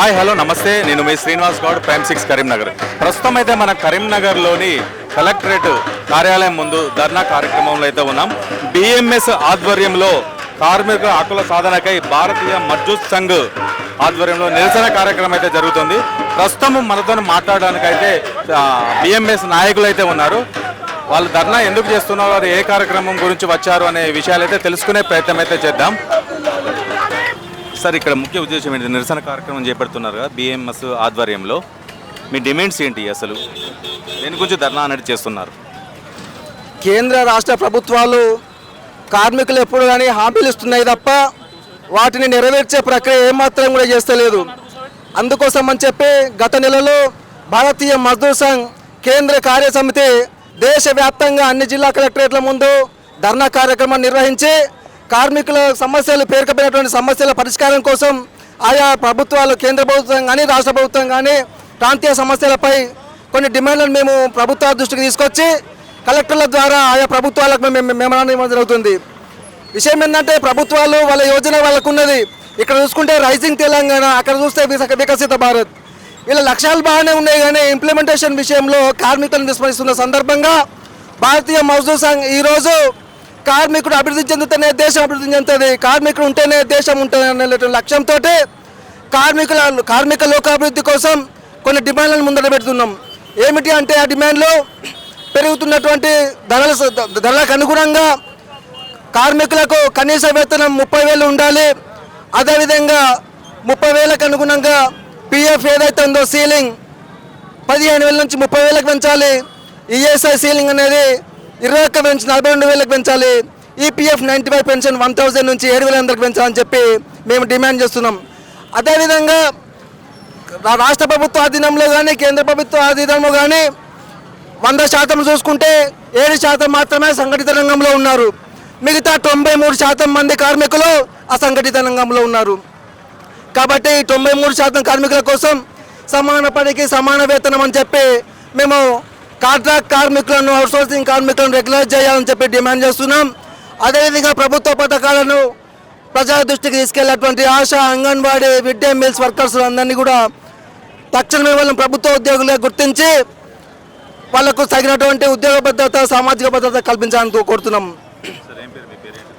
Hi hello నమస్తే, నేను మీ Srinivas Goud, prime 6 Karimnagar. ప్రస్తుతం అయితే మన కరీంనగర్లోని కలెక్టరేట్ కార్యాలయం ముందు ధర్నా కార్యక్రమంలో అయితే ఉన్నాం. బిఎంఎస్ ఆధ్వర్యంలో కార్మిక హక్కుల సాధనకై భారతీయ మజ్దూర్ సంఘ్ ఆధ్వర్యంలో నిరసన కార్యక్రమం అయితే జరుగుతుంది. ప్రస్తుతం మనతో మాట్లాడడానికైతే బిఎంఎస్ నాయకులు అయితే ఉన్నారు. వాళ్ళు ధర్నా ఎందుకు చేస్తున్నారు, వారు ఏ కార్యక్రమం గురించి వచ్చారు అనే విషయాలు అయితే తెలుసుకునే ప్రయత్నం అయితే చేద్దాం. సార్, ఇక్కడ ముఖ్య ఉద్దేశం ఏంటి? నిరసన కార్యక్రమం చేపడుతున్నారు కదా బిఎంఎస్ ఆధ్వర్యంలో, మీ డిమాండ్స్ ఏంటి? అసలు దేని గురించి ధర్నా అనేది చేస్తున్నారు? కేంద్ర రాష్ట్ర ప్రభుత్వాలు కార్మికులు ఎప్పుడు కానీ హామీలు ఇస్తున్నాయి తప్ప వాటిని నెరవేర్చే ప్రక్రియ ఏమాత్రం కూడా చేస్తలేదు. అందుకోసం అని చెప్పి గత నెలలో భారతీయ మజ్దూర్ సంఘ్ కేంద్ర కార్యసమితి దేశవ్యాప్తంగా అన్ని జిల్లా కలెక్టరేట్ల ముందు ధర్నా కార్యక్రమం నిర్వహించి కార్మికుల సమస్యలు, పేరుకపోయినటువంటి సమస్యల పరిష్కారం కోసం ఆయా ప్రభుత్వాలు, కేంద్ర ప్రభుత్వం కానీ రాష్ట్ర ప్రభుత్వం కానీ ప్రాంతీయ సమస్యలపై కొన్ని డిమాండ్లను మేము ప్రభుత్వాల దృష్టికి తీసుకొచ్చి కలెక్టర్ల ద్వారా ఆయా ప్రభుత్వాలకు మెమోరాండం ఇవ్వడం జరుగుతుంది. విషయం ఏంటంటే, ప్రభుత్వాలు వాళ్ళ యోజన వాళ్ళకు ఉన్నది. ఇక్కడ చూసుకుంటే రైజింగ్ తెలంగాణ, అక్కడ చూస్తే వికసిత భారత్. వీళ్ళ లక్ష్యాలు బాగానే ఉన్నాయి, కానీ ఇంప్లిమెంటేషన్ విషయంలో కార్మికులను విస్మరిస్తున్న సందర్భంగా భారతీయ మజ్దూర్ సంఘ్ ఈరోజు కార్మికుడు అభివృద్ధి చెందుతూనే దేశం అభివృద్ధి చెందుతుంది, కార్మికుడు ఉంటేనే దేశం ఉంటుంది అనే లక్ష్యంతో కార్మిక లోకాభివృద్ధి కోసం కొన్ని డిమాండ్లను ముందర పెడుతున్నాం. ఏమిటి అంటే, ఆ డిమాండ్లు పెరుగుతున్నటువంటి ధరలకు అనుగుణంగా కార్మికులకు కనీస వేతనం 30,000 ఉండాలి. అదేవిధంగా 30,000కు అనుగుణంగా పిఎఫ్ ఏదైతే ఉందో సీలింగ్ 15,000 నుంచి 30,000కు పెంచాలి. ఈఎస్ఐ సీలింగ్ అనేది 20,000 నుంచి 42,000కు పెంచాలి. ఈపీఎఫ్ 95 పెన్షన్ 1,000 నుంచి 7,000 పెంచాలని చెప్పి మేము డిమాండ్ చేస్తున్నాం. అదేవిధంగా రాష్ట్ర ప్రభుత్వ ఆధీనంలో కానీ కేంద్ర ప్రభుత్వ ఆధీనంలో కానీ 100% చూసుకుంటే 7% మాత్రమే సంఘటిత రంగంలో ఉన్నారు. మిగతా 93% మంది కార్మికులు అసంఘటిత రంగంలో ఉన్నారు. కాబట్టి 93% కార్మికుల కోసం సమాన పనికి సమాన వేతనం అని చెప్పి మేము కాంట్రాక్ట్ కార్మికులను, అవుట్సోర్సింగ్ కార్మికులను రెగ్యులైజ్ చేయాలని చెప్పి డిమాండ్ చేస్తున్నాం. అదేవిధంగా ప్రభుత్వ పథకాలను ప్రజల దృష్టికి తీసుకెళ్లేటువంటి ASHA, Anganwadi, mid day meals workers అందరినీ కూడా తక్షణమే వాళ్ళని ప్రభుత్వ ఉద్యోగులుగా గుర్తించి వాళ్లకు తగినటువంటి ఉద్యోగ భద్రత, సామాజిక భద్రత కల్పించాలని కోరుతున్నాం.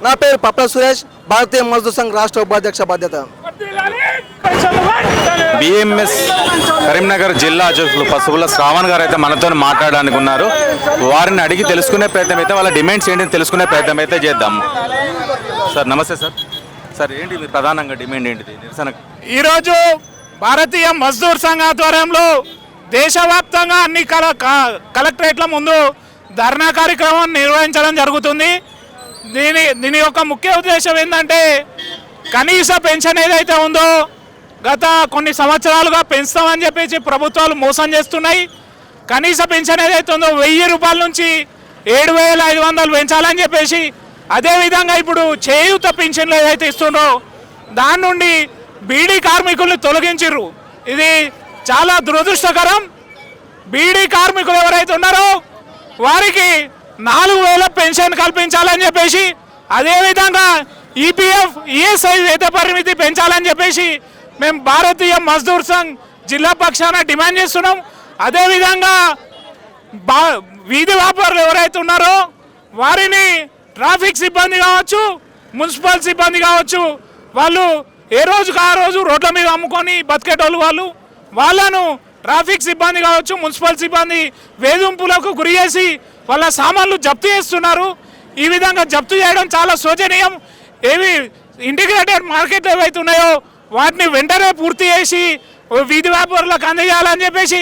నా పేరు పప్ల సురేష్, భారతీయ మజ్దూర్ సంఘ్ రాష్ట్ర ఉపాధ్యక్ష బాధ్యత. బిఎంఎస్ కరీంనగర్ జిల్లా అధ్యక్షులు పసుపుల శ్రావణ్ గారు అయితే మనతో మాట్లాడడానికి ఉన్నారు. వారిని అడిగి తెలుసుకునే ప్రయత్నం అయితే, వాళ్ళ డిమాండ్స్ ఏంటి తెలుసుకునే ప్రయత్నం అయితే చేద్దాం. సార్ నమస్తే. సార్ ఏంటి మీ ప్రధానంగా డిమాండ్ ఏంటిది నిరసన? ఈరోజు భారతీయ మజ్దూర్ సంఘ్ ఆధ్వర్యంలో దేశవ్యాప్తంగా అన్ని కలెక్టరేట్ల ముందు ధర్నా కార్యక్రమం నిర్వహించడం జరుగుతుంది. దీని యొక్క ముఖ్య ఉద్దేశం ఏంటంటే, కనీస పెన్షన్ ఏదైతే ఉందో గత కొన్ని సంవత్సరాలుగా పెంచుతామని చెప్పేసి ప్రభుత్వాలు మోసం చేస్తున్నాయి. కనీస పెన్షన్ ఏదైతే ఉందో 1,000 రూపాయల నుంచి 7,500 పెంచాలని చెప్పేసి, అదేవిధంగా ఇప్పుడు చేయూత పెన్షన్లు ఏదైతే ఇస్తుండో దాని నుండి బీడీ కార్మికుల్ని తొలగించారు. ఇది చాలా దురదృష్టకరం. బీడీ కార్మికులు ఎవరైతే ఉన్నారో వారికి 4,000 పెన్షన్ కల్పించాలని చెప్పేసి, అదేవిధంగా ఈపీఎఫ్, ఈఎస్ఐ వేత పరిమితి పెంచాలని చెప్పేసి మేము భారతీయ మజ్దూర్ సంఘ్ జిల్లా పక్షాన డిమాండ్ చేస్తున్నాం. అదేవిధంగా వీధి వ్యాపారులు ఎవరైతే ఉన్నారో వారిని ట్రాఫిక్ సిబ్బంది కావచ్చు, మున్సిపల్ సిబ్బంది కావచ్చు, వాళ్ళు ఏ రోజుకు ఆ రోజు రోడ్ల మీద అమ్ముకొని బతికేటోళ్ళు వాళ్ళను ట్రాఫిక్ సిబ్బంది కావచ్చు, మున్సిపల్ సిబ్బంది వేధింపులకు గురి చేసి వాళ్ళ సామాన్లు జప్తు చేస్తున్నారు. ఈ విధంగా జప్తు చేయడం చాలా శోచనీయం. ఏవి ఇంటిగ్రేటెడ్ మార్కెట్లు ఏవైతే ఉన్నాయో వాటిని వెంటనే పూర్తి చేసి వీధి వ్యాపారులకు అందజేయాలని చెప్పేసి,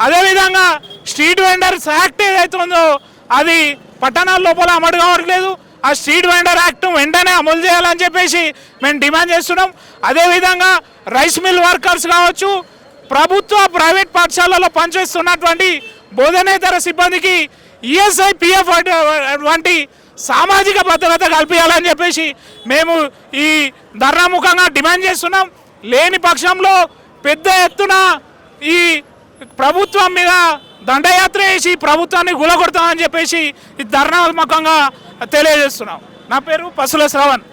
అదేవిధంగా స్ట్రీట్ వెండర్స్ యాక్ట్ ఏదైతే ఉందో అది పట్టణాల లోపల అమలు కావట్లేదు. ఆ స్ట్రీట్ వెండర్ యాక్ట్ వెంటనే అమలు చేయాలని చెప్పేసి మేము డిమాండ్ చేస్తున్నాం. అదేవిధంగా రైస్ మిల్ వర్కర్స్ కావచ్చు, ప్రభుత్వ ప్రైవేట్ పాఠశాలలో పనిచేస్తున్నటువంటి బోధనేతర సిబ్బందికి ఈఎస్ఐ, పిఎఫ్ వంటి సామాజిక భద్రత కల్పించాలని చెప్పేసి మేము ఈ ధర్నాముఖంగా డిమాండ్ చేస్తున్నాం. లేని పక్షంలో పెద్ద ఎత్తున ఈ ప్రభుత్వం మీద దండయాత్ర చేసి ప్రభుత్వాన్ని గులగొడతామని చెప్పేసి ఈ ధర్నాముఖంగా తెలియజేస్తున్నాం. నా పేరు పసుల శ్రవణ్.